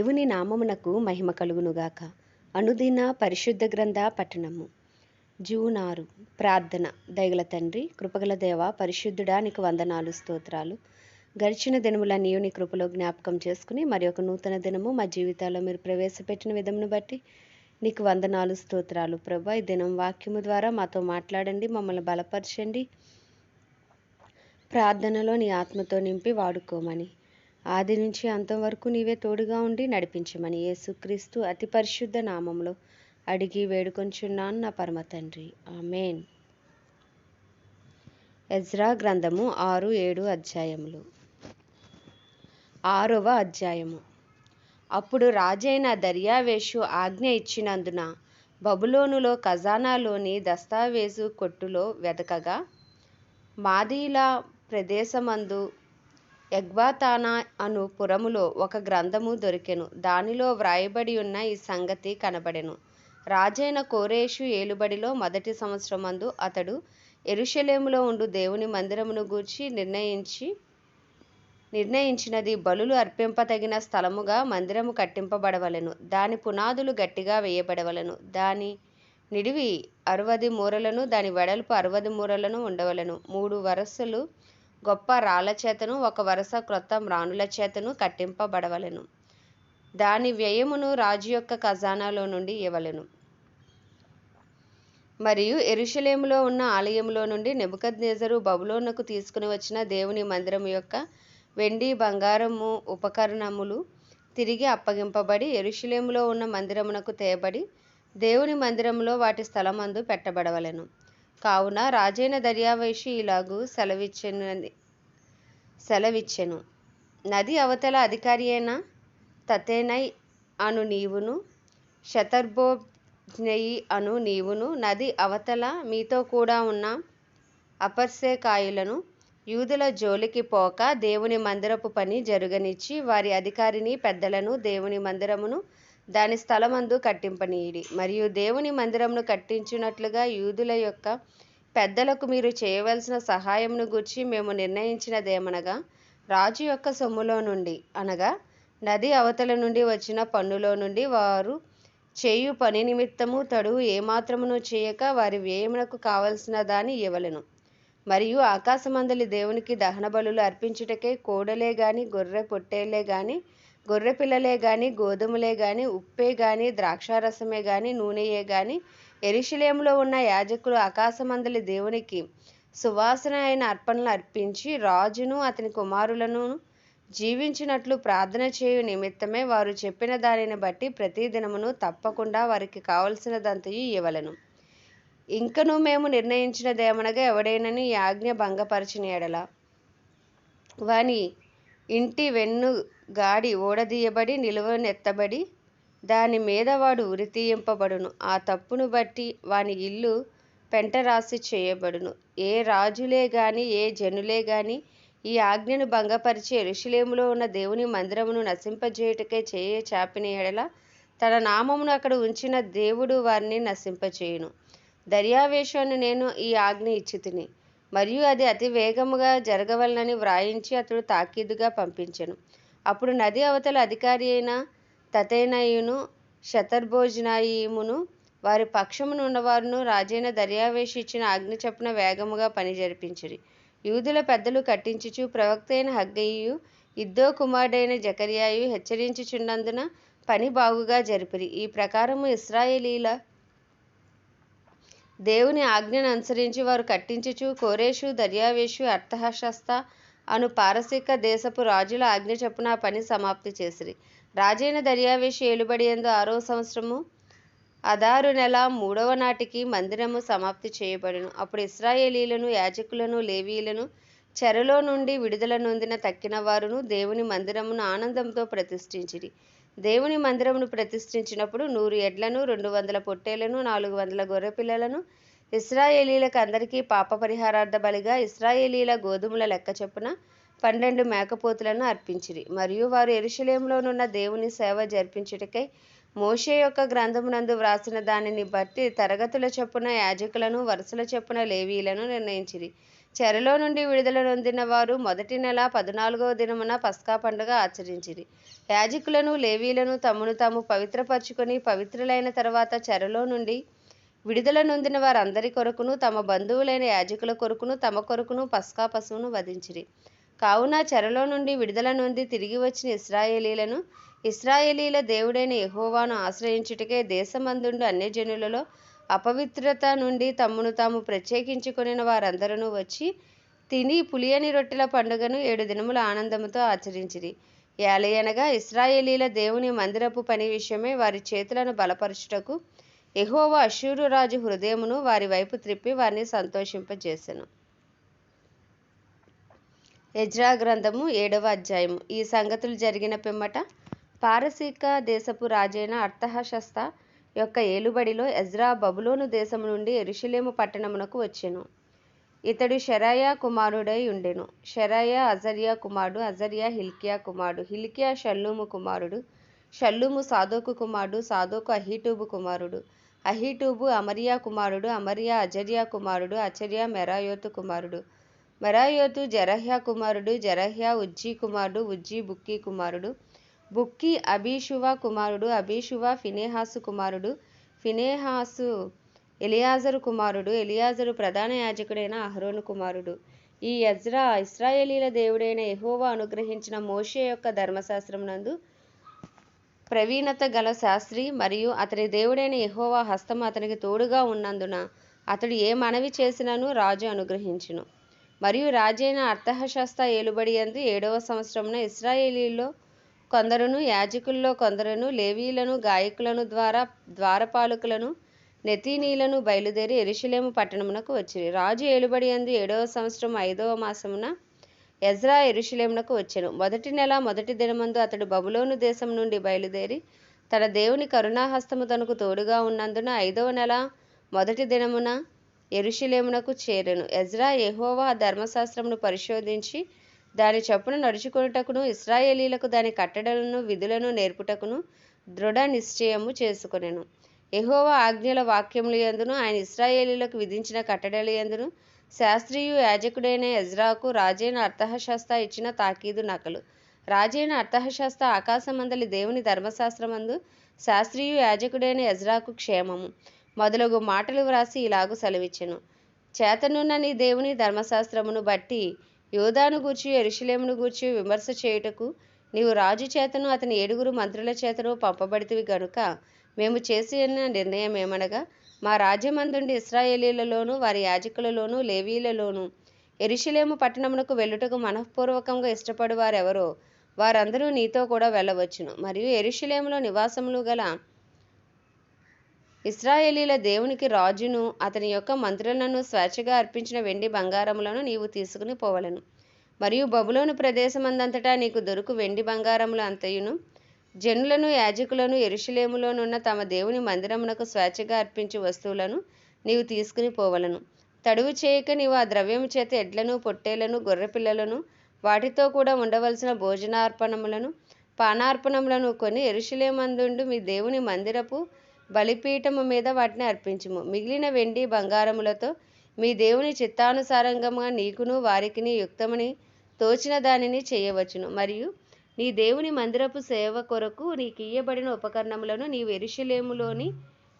దేవుని నామమునకు మహిమ కలుగునుగాక. అనుదిన పరిశుద్ధ గ్రంథ పఠనము. జూన్ 6. ప్రార్థన. దయగల తండ్రి, కృపగల దేవ, పరిశుద్ధుడా, నీకు వందనాలు, స్తోత్రాలు. గడిచిన దినములన్నీయు నీ కృపలో జ్ఞాపకం చేసుకుని మరి ఒక నూతన దినము మా జీవితాల్లో మీరు ప్రవేశపెట్టిన విధమును బట్టి నీకు వందనాలు, స్తోత్రాలు. ప్రభా, ఈ దినం వాక్యము ద్వారా మాతో మాట్లాడండి, మమ్మల్ని బలపరచండి. ప్రార్థనలో నీ ఆత్మతో నింపి వాడుకోమని, ఆది నుంచి అంతం వరకు నీవే తోడుగా ఉండి నడిపించమని యేసుక్రీస్తు అతి పరిశుద్ధ నామంలో అడిగి వేడుకొంచున్నాను నా పరమ తండ్రి, ఆమేన్. ఎజ్రా గ్రంథము 6-7 అధ్యాయములు. 6వ అధ్యాయము. అప్పుడు రాజైన దర్యావేషు ఆజ్ఞ ఇచ్చినందున బబులోనులో ఖజానాలోని దస్తావేజు కొట్టులో వెదకగా మాదీల ప్రదేశమందు ఎగ్బాతానా అను పురములో ఒక గ్రంథము దొరికెను. దానిలో వ్రాయబడి ఉన్న ఈ సంగతి కనబడెను. రాజైన కోరేషు ఏలుబడిలో మొదటి సంవత్సరమందు అతడు యెరూషలేములో ఉండు దేవుని మందిరమును గూర్చి నిర్ణయించినది బలులు అర్పింపతగిన స్థలముగా మందిరము కట్టింపబడవలెను. దాని పునాదులు గట్టిగా వేయబడవలెను. దాని నిడివి 60 మూరలను, దాని వెడల్పు 60 మూరలను ఉండవలెను. 3 వరసలు గొప్ప రాళ్ల చేతను, 1 వరస క్రొత్త మ్రానుల చేతను కట్టింపబడవలెను. దాని వ్యయమును రాజు యొక్క ఖజానాలో నుండి ఇవ్వవలెను. మరియు యెరూషలేములో ఉన్న ఆలయములో నుండి నెబుకద్నెజరు బబులోనుకు తీసుకుని వచ్చిన దేవుని మందిరము యొక్క వెండి బంగారము ఉపకరణములు తిరిగి అప్పగింపబడి యెరూషలేములో ఉన్న మందిరమునకు తేబడి దేవుని మందిరములో వాటి స్థలమందు పెట్టబడవలెను. కావున రాజైన దర్యావేషు ఇలాగు సెలవిచ్చెను. నది అవతల అధికారి అయిన తత్తెనై అను నీవును, షెతర్బోజ్నెయి అను నీవును, నది అవతల మీతో కూడా ఉన్న అపర్సెకాయులను యూదుల జోలికి పోక దేవుని మందిరపు పని జరుగనిచ్చి వారి అధికారిని పెద్దలను దేవుని మందిరమును దాని స్థలమందు కట్టింపనీయుడి. మరియు దేవుని మందిరమును కట్టించున్నట్లుగా యూదుల యొక్క పెద్దలకు మీరు చేయవలసిన సహాయమును గూర్చి మేము నిర్ణయించినదేమనగా, రాజు యొక్క సొమ్ములో నుండి, అనగా నది అవతల నుండి వచ్చిన పన్నులో నుండి వారు చేయు పని నిమిత్తము తడువు ఏమాత్రమును చేయక వారి వ్యయమునకు కావలసిన దాని ఇవ్వవలెను. మరియు ఆకాశమందలి దేవునికి దహన బలులు అర్పించుటకే కోడెలే గాని, గొర్రె పొట్టేళ్లే గాని, గొర్రె పిల్లలే గాని, గోధుమలే గాని, ఉప్పే గాని, ద్రాక్షారసమే గాని, నూనెయే గాని యెరూషలేములో ఉన్న యాజకులు ఆకాశమందలి దేవునికి సువాసన అయిన అర్పణలు అర్పించి రాజును అతని కుమారులను జీవించినట్లు ప్రార్థన చేయు నిమిత్తమే వారు చెప్పిన దానిని బట్టి ప్రతి దినమును తప్పకుండా వారికి కావలసినదంతయు ఇవ్వవలెను. ఇంకను మేము నిర్ణయించినదేమనగా, ఎవడైనను ఈ ఆజ్ఞ భంగపరచిన ఎడల వాని ఇంటి వెన్ను గాడి ఊడదీయబడి నిలువనెత్తబడి దాని మీద వాడు ఉరితీయింపబడును. ఆ తప్పును బట్టి వాని ఇల్లు పెంటరాసి చేయబడును. ఏ రాజులే గాని, ఏ జనులే గాని ఈ ఆజ్ఞను భంగపరిచి యెరూషలేములో ఉన్న దేవుని మందిరమును నశింపజేయుటకై చేయి చాపిన ఎడల తన నామమును అక్కడ ఉంచిన దేవుడు వారిని నశింపచేయును. దర్యావేషు అని నేను ఈ ఆజ్ఞ ఇచ్చితిని, మరియు అది అతి వేగముగా జరగవలనని వ్రాయించి అతడు తాకీదుగా పంపించెను. అప్పుడు నది అవతల అధికారి అయిన తత్తెనయును, షెతర్బోజ్నయీమును వారి పక్షమునున్నవారును రాజైన దర్యావేషు ఇచ్చిన ఆజ్ఞ చొప్పున వేగముగా పని జరిపించిరి. యూదుల పెద్దలు కట్టించుచు ప్రవక్త అయిన హగ్గయియు, ఇద్దో కుమారుడైన జెకర్యాయు హెచ్చరించుచున్నందున పని బాగుగా జరిపిరి. ఈ ప్రకారము ఇశ్రాయేలీల దేవుని ఆజ్ఞను అనుసరించి వారు కట్టించుచు కోరేషు, దర్యావేషు, అర్తహషస్త అను పారసీక దేశపు రాజుల ఆజ్ఞ చొప్పున ఆ పని సమాప్తి చేసిరి. రాజైన దర్యావేషు ఏలుబడి యందు 6వ సంవత్సరము అదారు నెల 3వ నాటికి మందిరము సమాప్తి చేయబడెను. అప్పుడు ఇశ్రాయేలీలను, యాజకులను, లేవీయులను చెరలో నుండి విడుదల నొందిన తక్కిన వారును దేవుని మందిరమును ఆనందంతో ప్రతిష్ఠించిరి. దేవుని మందిరమును ప్రతిష్ఠించినప్పుడు 100 ఎడ్లను, 200 పొట్టేళ్లను, 400 గొర్రెపిల్లలను ఇశ్రాయేలీలకు అందరికీ పాప పరిహారార్థ బలిగా, ఇశ్రాయేలీల గోధుమల లెక్క చొప్పున 12 మేకపోతులను అర్పించిరి. మరియు వారు యెరూషలేములోనున్న దేవుని సేవ జరిపించుటకై మోషే యొక్క గ్రంథమునందు వ్రాసిన దానిని బట్టి తరగతుల చొప్పున యాజకులను, వరుసల చొప్పున లేవీయులను నిర్ణయించిరి. చెరలో నుండి విడుదల నొందిన వారు మొదటి నెల 14వ దినమున పస్కా పండుగ ఆచరించిరి. యాజకులను లేవీలను తమను తాము పవిత్రపరచుకొని పవిత్రులైన తర్వాత చెరలో నుండి విడుదల నొందిన వారందరి కొరకును తమ బంధువులైన యాజకుల కొరకును తమ కొరకును పస్కా పశువును వధించిరి. కావున చెరలో నుండి విడుదల నొంది తిరిగి వచ్చిన ఇశ్రాయేలీల దేవుడైన యెహోవాను ఆశ్రయించుటకే దేశమందుండు అన్యజనులలో అపవిత్రత నుండి తమను తాము ప్రత్యేకించుకొనిన వారందరూ వచ్చి తిని పులియని రొట్టెల పండుగను 7 దినముల ఆనందముతో ఆచరించిరి. ఏలయనగా ఇశ్రాయేలీల దేవుని మందిరపు పని విషయమై వారి చేతులను బలపరచుటకు యెహోవా అష్షూరు రాజు హృదయమును వారి వైపు త్రిప్పి వారిని సంతోషింపజేసెను. ఎజ్రా గ్రంథము 7వ అధ్యాయము. ఈ సంగతులు జరిగిన పిమ్మట పారసీక దేశపు రాజైన అర్తహషస్త యొక్క ఏలుబడిలో ఎజ్రా బబులోను దేశము నుండి యెరూషలేము పట్టణమునకు వచ్చెను. ఇతడు షెరాయా కుమారుడై ఉండెను. షెరాయా అజర్యా కుమారుడు, అజర్యా హిల్కియా కుమారుడు, హిల్కియా షల్లూము కుమారుడు, షల్లూము సాదోకు కుమారుడు, సాదోకు అహీటూబు కుమారుడు, అహీటూబు అమర్యా కుమారుడు, అమర్యా అజర్యా కుమారుడు, అజర్యా మెరాయోతు కుమారుడు, మెరాయోతు జెరహ్యా కుమారుడు, జెరహ్యా ఉజ్జీ కుమారుడు, ఉజ్జీ బుక్కీ కుమారుడు, బుక్కీ అబీషువ కుమారుడు, అబీషువ ఫినెహాసు కుమారుడు, ఫినెహాసు ఎలియాజరు కుమారుడు, ఎలియాజరు ప్రధాన యాజకుడైన అహరోను కుమారుడు. ఈ ఎజ్రా ఇశ్రాయేలీల దేవుడైన యెహోవా అనుగ్రహించిన మోషే యొక్క ధర్మశాస్త్రమునందు ప్రవీణత గల శాస్త్రి మరియు అతని దేవుడైన యెహోవా హస్తము అతనికి తోడుగా ఉన్నందున అతడు ఏ మనవి చేసినను రాజు అనుగ్రహించును. మరియు రాజైన అర్తహషస్త ఏలుబడి యందు 7వ సంవత్సరమున ఇశ్రాయేలీలో కొందరును, యాజకుల్లో కొందరును, లేవీలను, గాయకులను, ద్వారపాలకులను, నెతీనీలను బయలుదేరి యెరూషలేము పట్టణమునకు వచ్చిరి. రాజు ఏలుబడి యందు 7వ సంవత్సరం 5వ మాసమున ఎజ్రా యెరూషలేమునకు వచ్చెను. మొదటి నెల మొదటి దినమందు అతడు బబులోను దేశం నుండి బయలుదేరి తన దేవుని కరుణాహస్తము తనకు తోడుగా ఉన్నందున 5వ నెల మొదటి దినమున యెరూషలేమునకు చేరెను. ఎజ్రా యెహోవా ధర్మశాస్త్రమును పరిశోధించి దాని చొప్పున నడుచుకొనుటకును ఇశ్రాయేలీలకు దాని కట్టడలను విధులను నేర్పుటకును దృఢ నిశ్చయము చేసుకొనెను. యెహోవా ఆజ్ఞల వాక్యముల యందును ఆయన ఇశ్రాయేలీలకు విధించిన కట్టడల యందును శాస్త్రియు యాజకుడైన ఎజ్రాకు రాజైన అర్తహషస్త ఇచ్చిన తాకీదు నకలు. రాజైన అర్తహషస్త ఆకాశమందలి దేవుని ధర్మశాస్త్రమందు శాస్త్రియు యాజకుడైన ఎజ్రాకు క్షేమము మొదలగు మాటలు వ్రాసి ఇలాగు సెలవిచ్చెను. చేతనున్న నీ దేవుని ధర్మశాస్త్రమును బట్టి యూదాను గూర్చి యెరూషలేమును గూర్చి విమర్శ చేయుటకు నీవు రాజు చేతను అతని 7 మంత్రుల చేతను పంపబడితివి గనుక మేము చేసిన నిర్ణయమేమనగా మా రాజ్యమందుండి ఇశ్రాయేలీలలోను వారి యాజకులలోను లేవీలలోను యెరూషలేము పట్టణమునకు వెళ్ళుటకు మనఃపూర్వకంగా ఇష్టపడు వారెవరో వారందరూ నీతో కూడా వెళ్ళవచ్చును. మరియు యెరూషలేములో నివాసములు గల ఇశ్రాయేలీల దేవునికి రాజును అతని యొక్క మంత్రులను స్వేచ్ఛగా అర్పించిన వెండి బంగారములను నీవు తీసుకుని పోవలెను. మరియు బబులోను ప్రదేశమందంతటా నీకు దొరుకు వెండి బంగారములు అంతయును జనులను యాజకులను యెరూషలేములోనున్న తమ దేవుని మందిరమునకు స్వేచ్ఛగా అర్పించు వస్తువులను నీవు తీసుకుని పోవలను. తడువు చేయక నీవు ఆ ద్రవ్యము చేత ఎడ్లను, పొట్టేలను, గొర్రెపిల్లలను, వాటితో కూడా ఉండవలసిన భోజనార్పణములను, పానార్పణములను కొని యెరూషలేమందుండు మీ దేవుని మందిరపు బలిపీఠము మీద వాటిని అర్పించుము. మిగిలిన వెండి బంగారములతో మీ దేవుని చిత్తానుసారంగా నీకును వారికిని యుక్తమని తోచిన దానిని చేయవచ్చును. మరియు నీ దేవుని మందిరపు సేవ కొరకు నీకియ్యబడిన ఉపకరణములను నీవు యెరూషలేములోని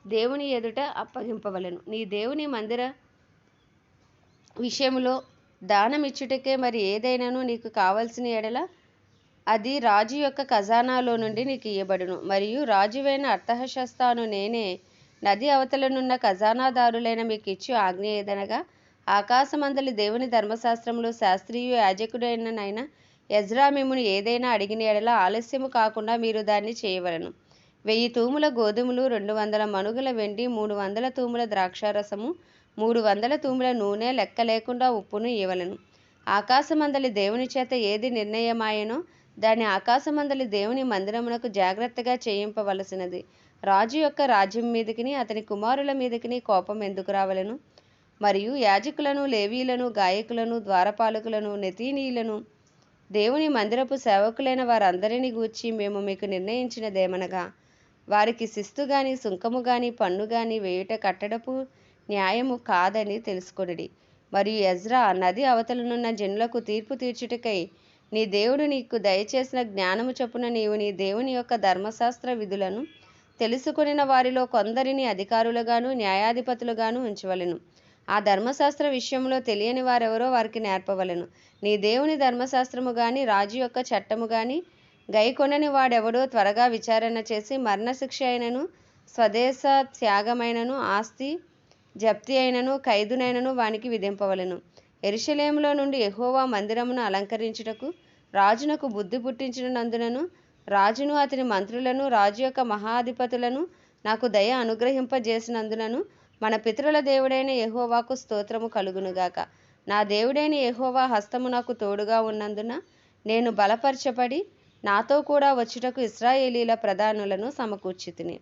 దేవుని ఎదుట అప్పగింపవలెను. నీ దేవుని మందిర విషయములో దానమిచ్చుటకే మరి ఏదైనాను నీకు కావలసిన ఎడల అది రాజు యొక్క ఖజానాలో నుండి నీకు ఇయ్యబడును. మరియు రాజువైన అర్తహషస్తాను నేనే నది అవతలనున్న ఖజానాదారులైన మీకు ఇచ్చు ఆజ్ఞ ఏదనగా ఆకాశమందలి దేవుని ధర్మశాస్త్రములో శాస్త్రియు యాజకుడైన ఎజ్రా మిమ్మును ఏదైనా అడిగిన ఎడల ఆలస్యము కాకుండా మీరు దాన్ని చేయవలెను. 1000 తూముల గోధుమలు, 200 మణుగుల వెండి, 300 తూముల ద్రాక్షారసము, 300 తూముల నూనె, లెక్క లేకుండా ఉప్పును ఇవ్వవలెను. ఆకాశమందలి దేవుని చేత ఏది నిర్ణయమాయెనో దాన్ని ఆకాశమందలి దేవుని మందిరమునకు జాగ్రత్తగా చేయింపవలసినది. రాజు యొక్క రాజ్యం మీదకిని అతని కుమారుల మీదకిని కోపం ఎందుకు రావలెను? మరియు యాజకులను, లేవీలను, గాయకులను, ద్వారపాలకులను, నెతీనీలను, దేవుని మందిరపు సేవకులైన వారందరిని గూర్చి మేము మీకు నిర్ణయించినదేమనగా వారికి శిస్తు గాని సుంకము గాని పన్ను గాని వేయుట కట్టడపు న్యాయము కాదని తెలుసుకొనుడి. మరియు ఎజ్రా నది అవతలనున్న జనులకు తీర్పు తీర్చుటకై నీ దేవుడు నీకు దయచేసిన జ్ఞానము చొప్పున నీవు నీ దేవుని యొక్క ధర్మశాస్త్ర విధులను తెలుసుకొనిన వారిలో కొందరిని అధికారులుగాను న్యాయాధిపతులుగాను ఉంచవలెను. ఆ ధర్మశాస్త్ర విషయంలో తెలియని వారెవరో వారికి నేర్పవలెను. నీ దేవుని ధర్మశాస్త్రము గాని రాజు యొక్క చట్టము గాని గైకొనని వాడెవడో త్వరగా విచారణ చేసి మరణశిక్ష అయినను స్వదేశ త్యాగమైనను ఆస్తి జప్తి అయినను ఖైదునైనను వానికి విధింపవలెను. యెరూషలేములో నుండి యెహోవా మందిరమును అలంకరించుటకు రాజునకు బుద్ధి పుట్టించినందునను రాజును అతని మంత్రులను రాజు యొక్క మహాధిపతులను నాకు దయ అనుగ్రహింపజేసినందునను మన పితరుల దేవుడైన యెహోవాకు స్తోత్రము కలుగునుగాక. నా దేవుడైన యెహోవా హస్తము నాకు తోడుగా ఉన్నందున నేను బలపరచబడి నాతో కూడా వచ్చుటకు ఇశ్రాయేలీల ప్రధానులను సమకూర్చితిని.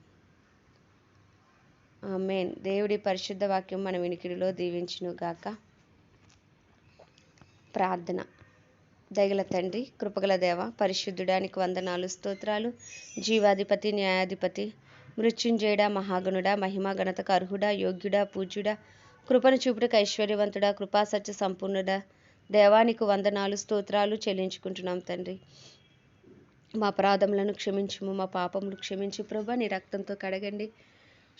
ఆమేన్. దేవుడి పరిశుద్ధ వాక్యం మన వినికిడిలో దీవించునుగాక. ప్రార్థన. దయగల తండ్రి, కృపగల దేవ, పరిశుద్ధుడానికి వందనాలు, స్తోత్రాలు. జీవాధిపతి, న్యాయాధిపతి, మృత్యుంజయుడా, మహాగణుడా, మహిమా ఘనతకు అర్హుడా, యోగ్యుడా, పూజ్యుడా, కృపను చూపుటకు ఐశ్వర్యవంతుడా, కృపా సత్య సంపూర్ణుడా, దేవానికి వందనాలు, స్తోత్రాలు చెల్లించుకుంటున్నాం తండ్రి. మా అపరాధములను క్షమించుము, మా పాపములు క్షమించి ప్రభా నీ రక్తంతో కడగండి,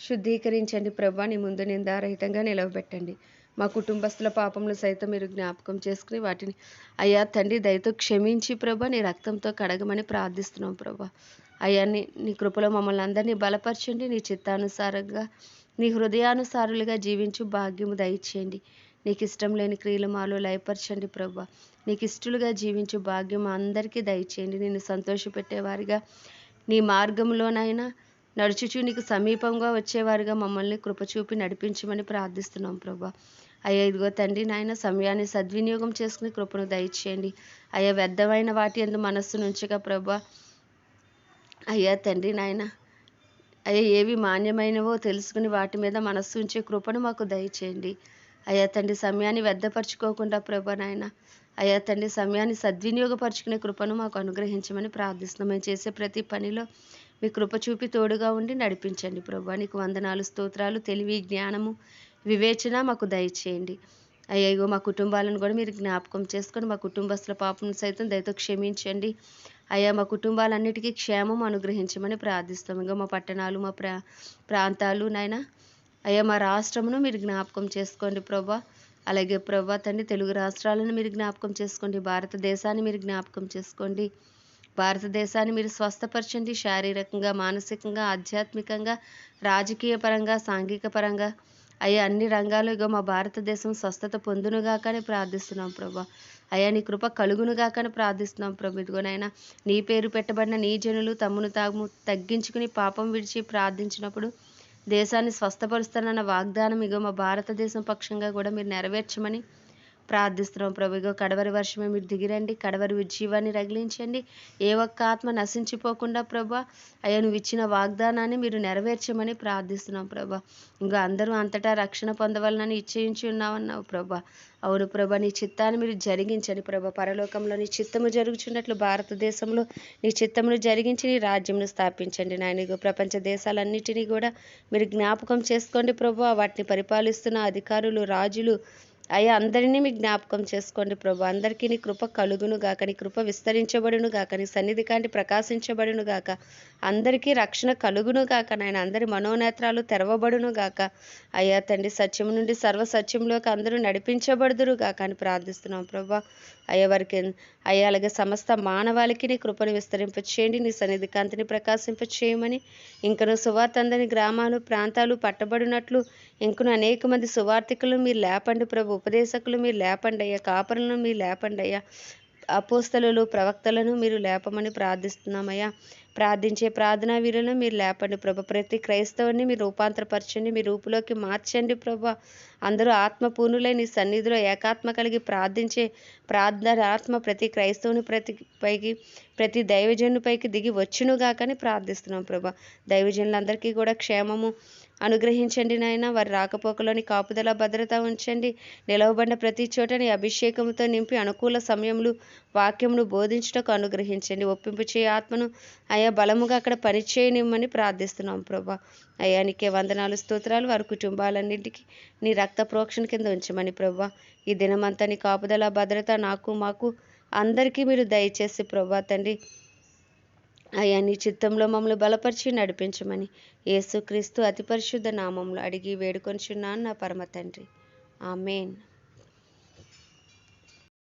శుద్ధీకరించండి ప్రభా, నీ ముందు నిందారహితంగా నిలవబెట్టండి. మా కుటుంబస్తుల పాపములు సైతం మీరు జ్ఞాపకం చేసుకుని వాటిని అయ్యా తండ్రి దయతో క్షమించి ప్రభా నీ రక్తంతో కడగమని ప్రార్థిస్తున్నాం ప్రభా. అయ్యా నీ కృపలో మమ్మల్ని అందరినీ బలపరచండి. నీ చిత్తానుసారంగా నీ హృదయానుసారులుగా జీవించు భాగ్యము దయచేయండి. నీకు ఇష్టం లేని క్రియలు మాలో లయపరచండి ప్రభా. నీకు ఇష్టలుగా జీవించు భాగ్యం అందరికీ దయచేయండి. నిన్ను సంతోషపెట్టేవారిగా నీ మార్గంలోనైనా నడుచుచు నీకు సమీపంగా వచ్చేవారిగా మమ్మల్ని కృపచూపి నడిపించమని ప్రార్థిస్తున్నాం ప్రభా. అయ్యా ఇదిగో తండ్రి నాయన సమయాన్ని సద్వినియోగం చేసుకుని కృపను దయచేయండి. అయ్యా వ్యర్థమైన వాటి యందు మనస్సు నుంచగా ప్రభా. అయ్యా తండ్రి నాయన అయ్యా ఏవి మాన్యమైనవో తెలుసుకుని వాటి మీద మనస్సు ఉంచే కృపను మాకు దయచేయండి. అయ్యా తండ్రి సమయాన్ని వ్యర్థపరచుకోకుండా ప్రభా నాయన అయ్యా తండ్రి సమయాన్ని సద్వినియోగపరచుకునే కృపను మాకు అనుగ్రహించమని ప్రార్థిస్తున్నాం. మేము చేసే ప్రతి పనిలో మీ కృప చూపి తోడుగా ఉండి నడిపించండి ప్రభా. నీకు వందనాలు, స్తోత్రాలు. తెలివి, జ్ఞానము, వివేచన మాకు దయచేయండి. అయ్యా ఇగో మా కుటుంబాలను కూడా మీరు జ్ఞాపకం చేసుకొని మా కుటుంబస్తుల పాపం సైతం దయతో క్షమించండి. అయ్యా మా కుటుంబాలన్నిటికీ క్షేమం అనుగ్రహించమని ప్రార్థిస్తాం. ఇంకా మా పట్టణాలు, మా ప్రాంతాలు నాయన అయ్యా మా రాష్ట్రమును మీరు జ్ఞాపకం చేసుకోండి ప్రభా. అలాగే ప్రభా తండ్రి తెలుగు రాష్ట్రాలను మీరు జ్ఞాపకం చేసుకోండి. భారతదేశాన్ని మీరు జ్ఞాపకం చేసుకోండి. భారతదేశాన్ని మీరు స్వస్థపరచండి. శారీరకంగా, మానసికంగా, ఆధ్యాత్మికంగా, రాజకీయ పరంగా, సాంఘిక పరంగా అయ్యా అన్ని రంగాలుగా మా భారతదేశం స్వస్థత పొందునుగాకని ప్రార్థిస్తున్నాం ప్రభా. అయ్యా నీ కృప కలుగునుగాకని ప్రార్థిస్తున్నాం ప్రభు. ఇదిగోనైనా నీ పేరు పెట్టబడిన నీ జనులు తమ్మును తాము తగ్గించుకుని పాపం విడిచి ప్రార్థించినప్పుడు దేశాన్ని స్వస్థపరుస్తానన్న వాగ్దానం ఇగో మా భారతదేశం పక్షంగా కూడా మీరు నెరవేర్చమని ప్రార్థిస్తున్నాం ప్రభు. ఇగో కడవరి వర్షమే మీరు దిగిరండి, కడవరి ఉజ్జీవాన్ని రగిలించండి. ఏ ఒక్క ఆత్మ నశించిపోకుండా ప్రభా అయ్యా నువ్వు ఇచ్చిన వాగ్దానాన్ని మీరు నెరవేర్చమని ప్రార్థిస్తున్నాం ప్రభా. ఇంకా అందరూ అంతటా రక్షణ పొందవాలని ఇచ్చేయించి ఉన్నామన్నావు ప్రభా. అవును ప్రభా, నీ చిత్తాన్ని మీరు జరిగించండి ప్రభా. పరలోకంలో నీ చిత్తము జరుగుచున్నట్లు భారతదేశంలో నీ చిత్తమును జరిగించి నీ రాజ్యమును స్థాపించండి నాయన. ఇగో ప్రపంచ దేశాలన్నిటినీ కూడా మీరు జ్ఞాపకం చేసుకోండి ప్రభా. వాటిని పరిపాలిస్తున్న అధికారులు, రాజులు అయ్యా అందరినీ మీ జ్ఞాపకం చేసుకోండి ప్రభు. అందరికీ నీ కృప కలుగును గాక, నీ కృప విస్తరించబడును గాక, నీ సన్నిధి కాంటి ప్రకాశించబడును గాక, అందరికీ రక్షణ కలుగును గాక నాయన. అందరి మనోనేత్రాలు తెరవబడును గాక అయ్యా తండ్రి. సత్యం నుండి సర్వసత్యంలోకి అందరూ నడిపించబడుదురు గాక అని ప్రార్థిస్తున్నాం ప్రభా. అయ్యా వారికి అయ్యా అలాగే సమస్త మానవాళికి నీ కృపను విస్తరింపచేయండి. నీ సన్నిధి కాంతిని ప్రకాశింపచేయమని ఇంకను సువార్త అందని గ్రామాలు, ప్రాంతాలు పట్టబడినట్లు ఇంకను అనేక మంది సువార్థికులను మీరు లేపండి ప్రభు. ఉపదేశకులు మీరు లేపండి అయ్యా. కాపరులను మీరు లేపండి అయ్యా. అపోస్తలులు, ప్రవక్తలను మీరు లేపమని ప్రార్థిస్తున్నామయ్యా. ప్రార్థించే ప్రార్థనా వీరులను మీరు లేపండి ప్రభు. ప్రతి క్రైస్తవుని మీరు రూపాంతరపరచండి, మీ రూపులోకి మార్చండి ప్రభు. అందరూ ఆత్మపూర్ణులై నీ సన్నిధిలో ఏకాత్మ కలిగి ప్రార్థించే ప్రార్థన ఆత్మ ప్రతి క్రైస్తవుని ప్రతి దైవజనుపైకి దిగి వచ్చునుగాకని ప్రార్థిస్తున్నాం ప్రభా. దైవజనులందరికీ కూడా క్షేమము అనుగ్రహించండి నాయన. వారి రాకపోకలోని కాపుదల, భద్రత ఉంచండి. నిలవబడిన ప్రతి చోట నీ అభిషేకంతో నింపి అనుకూల సమయములు వాక్యమును బోధించుటకు అనుగ్రహించండి. ఒప్పింపు చేయ ఆత్మను అయా బలముగా అక్కడ పనిచేయనిమ్మని ప్రార్థిస్తున్నాం ప్రభా. అయ్యా నీకే వందనాలు స్తోత్రాలు. వారి కుటుంబాలన్నింటికి నీ రక్త ప్రోక్షణ కింద ఉంచమని ప్రభా, ఈ దినమంతా నీ కాపుదల భద్రత నాకు మాకు అందరికీ మీరు దయచేసి ప్రభా తండ్రి అయ్యా నీ చిత్తంలో మమ్మల్ని బలపరిచి నడిపించమని యేసుక్రీస్తు అతి పరిశుద్ధ నామంలో అడిగి వేడుకొనిచున్నాను నా పరమ తండ్రి. ఆమేన్.